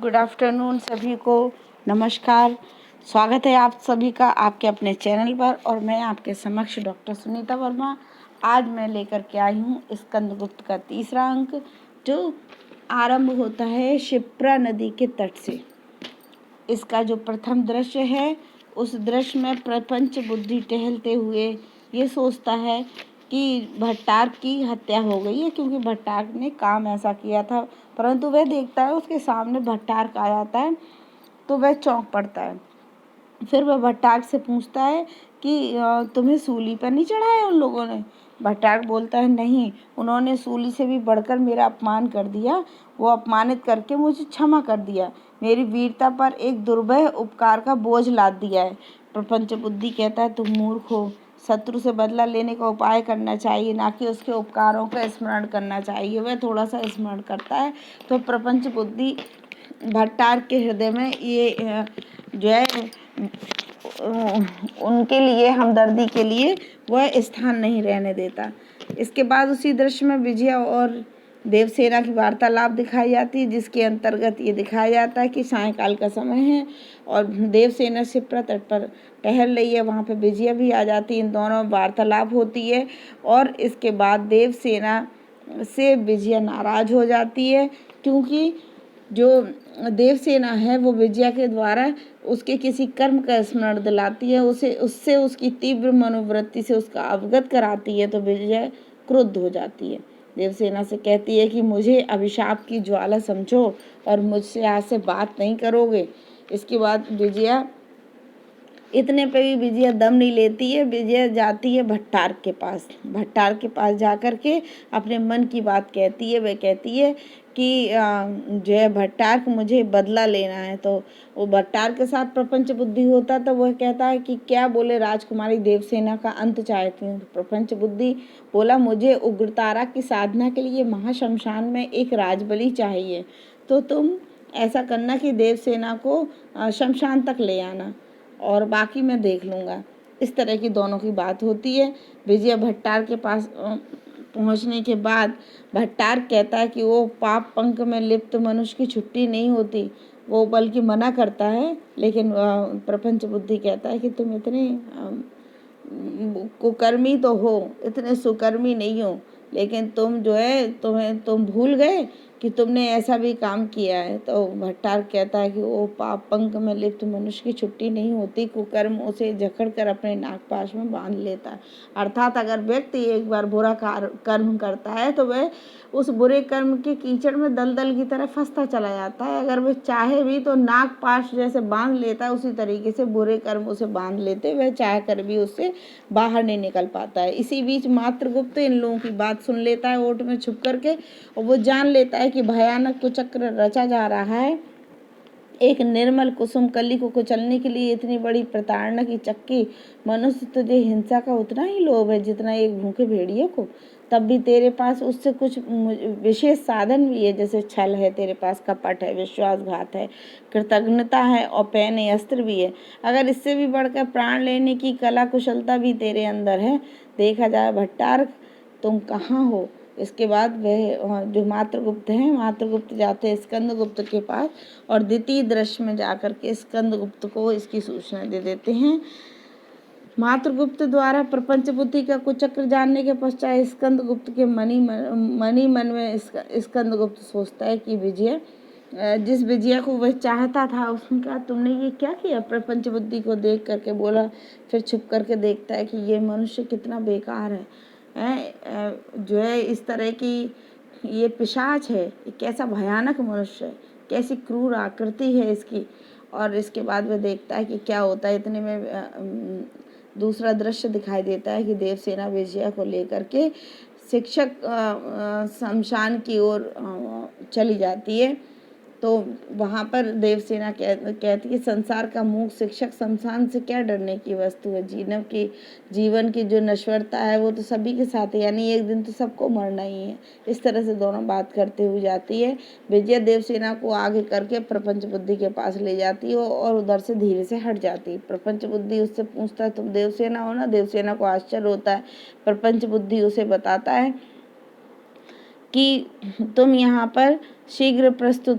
Good afternoon सभी को। नमस्कार। स्वागत है आप सभी का आपके अपने चैनल पर और मैं आपके समक्ष डॉक्टर सुनीता वर्मा। आज मैं लेकर के आई हूँ स्कंदगुप्त का तीसरा अंक, जो आरंभ होता है क्षिप्रा नदी के तट से। इसका जो प्रथम दृश्य है, उस दृश्य में प्रपंच बुद्धि टहलते हुए ये सोचता है कि भट्टारक की हत्या हो गई है, क्योंकि भट्टारक ने काम ऐसा किया था। परंतु वह देखता है उसके सामने भट्टारक आ जाता है तो वह चौंक पड़ता है। फिर वह भट्टारक से पूछता है कि तुम्हें सूली पर नहीं चढ़ाया उन लोगों ने? भट्टारक बोलता है, नहीं, उन्होंने सूली से भी बढ़कर मेरा अपमान कर दिया। वो अपमानित करके मुझे क्षमा कर दिया, मेरी वीरता पर एक दुर्भय उपकार का बोझ लाद दिया है। प्रपंच बुद्धि कहता है, तुम मूर्ख हो, शत्रु से बदला लेने का उपाय करना चाहिए, ना कि उसके उपकारों का स्मरण करना चाहिए। वह थोड़ा सा स्मरण करता है तो प्रपंच बुद्धि भट्टारक के हृदय में ये जो है उनके लिए हमदर्दी के लिए वह स्थान नहीं रहने देता। इसके बाद उसी दृश्य में विजया और देवसेना की वार्तालाप दिखाई जाती है, जिसके अंतर्गत ये दिखाया जाता है कि सायंकाल का समय है और देवसेना क्षिप्रा तट पर टहल रही है। वहाँ पे विजया भी आ जाती है, इन दोनों वार्तालाप होती है और इसके बाद देवसेना से विजया नाराज हो जाती है, क्योंकि जो देवसेना है वो विजया के द्वारा उसके किसी कर्म का स्मरण दिलाती है, उससे उसकी तीव्र मनोवृत्ति से उसका अवगत कराती है। तो विजया क्रुद्ध हो जाती है, देवसेना से कहती है कि मुझे अभिशाप की ज्वाला समझो और मुझसे आज से बात नहीं करोगे। इसके बाद विजया इतने पे भी विजया दम नहीं लेती है। विजया जाती है भट्टारक के पास। भट्टारक के पास जाकर के अपने मन की बात कहती है। वह कहती है कि जो है भट्टारक, मुझे बदला लेना है। तो वो भट्टारक के साथ प्रपंच बुद्धि होता तो वह कहता है कि क्या बोले राजकुमारी, देवसेना का अंत चाहती हूँ। तो प्रपंच बुद्धि बोला, मुझे उग्रतारा की साधना के लिए महाशमशान में एक राजबलि चाहिए, तो तुम ऐसा करना कि देवसेना को शमशान तक ले आना और बाकी मैं देख लूँगा। इस तरह की दोनों की बात होती है। विजय भट्टारक के पास पहुंचने के बाद भट्टारक कहता है कि वो पाप पंख में लिप्त मनुष्य की छुट्टी नहीं होती, वो बल्कि मना करता है। लेकिन प्रपंच बुद्धि कहता है कि तुम इतने कुकर्मी तो हो, इतने सुकर्मी नहीं हो, लेकिन तुम जो है तुम भूल गए कि तुमने ऐसा भी काम किया है। तो भट्टारक कहता है कि वो पाप पंख में लिप्त मनुष्य की छुट्टी नहीं होती, कुकर्म उसे जकड़ कर अपने नागपाश में बांध लेता है। अर्थात अगर व्यक्ति एक बार बुरा कर्म करता है तो वह उस बुरे कर्म के कीचड़ में दलदल की तरह फंसता चला जाता है। अगर वह चाहे भी तो नागपाश जैसे बांध लेता है, उसी तरीके से बुरे कर्म उसे बांध लेते, वह चाह कर भी उससे बाहर नहीं निकल पाता है। इसी बीच मात्रगुप्त इन लोगों की बात सुन लेता है ओट में छुप करके, और वो जान लेता है कि भयानक कुचक्र रचा जा रहा है। एक निर्मल कुसुम कली को कुचलने के लिए इतनी बड़ी प्रताड़ना की चक्की। मनुष्य तुझे हिंसा का उतना ही लोभ है जितना एक भूखे भेड़िए को। तब भी तेरे पास उससे कुछ विशेष साधन भी है, जैसे छल है तेरे पास, कपट है, विश्वासघात है, कृतज्ञता है और पैने अस्त्र भी है। अगर इससे भी बढ़कर प्राण लेने की कला कुशलता भी तेरे अंदर है। देखा जाए भट्टारक, तुम कहाँ हो? इसके बाद वह जो मात्रगुप्त हैं, मात्रगुप्त जाते हैं स्कंदगुप्त के पास और द्वितीय दृश्य में जाकर के स्कंदगुप्त को इसकी सूचना दे देते हैं। मात्रगुप्त द्वारा प्रपंच बुद्धि का कुचक्र जानने के पश्चात स्कंदगुप्त के मन में स्कंदगुप्त सोचता है कि विजय, जिस विजया को वह चाहता था, उसने कहा तुमने ये क्या किया? प्रपंच बुद्धि को देख करके बोला। फिर छुप करके देखता है कि ये मनुष्य कितना बेकार है, जो है इस तरह की ये पिशाच है, ये कैसा भयानक मनुष्य है, कैसी क्रूर आकृति है इसकी। और इसके बाद वह देखता है कि क्या होता है। इतने में दूसरा दृश्य दिखाई देता है कि देवसेना विजया को लेकर के शिक्षक शमशान की ओर चली जाती है। तो वहाँ पर देवसेना कहती है, संसार का मूक शिक्षक शमशान से क्या डरने की वस्तु है। जीवन की जो नश्वरता है वो तो सभी के साथ है, यानी एक दिन तो सबको मरना ही है। इस तरह से दोनों बात करते हुए जाती है। विजया देवसेना को आगे करके प्रपंच बुद्धि के पास ले जाती है और उधर से धीरे से हट जाती है। प्रपंच बुद्धि उससे पूछता है, तुम देवसेना हो ना? देवसेना को आश्चर्य होता है। प्रपंच बुद्धि उसे बताता है कि तुम यहाँ पर शीघ्र प्रस्तुत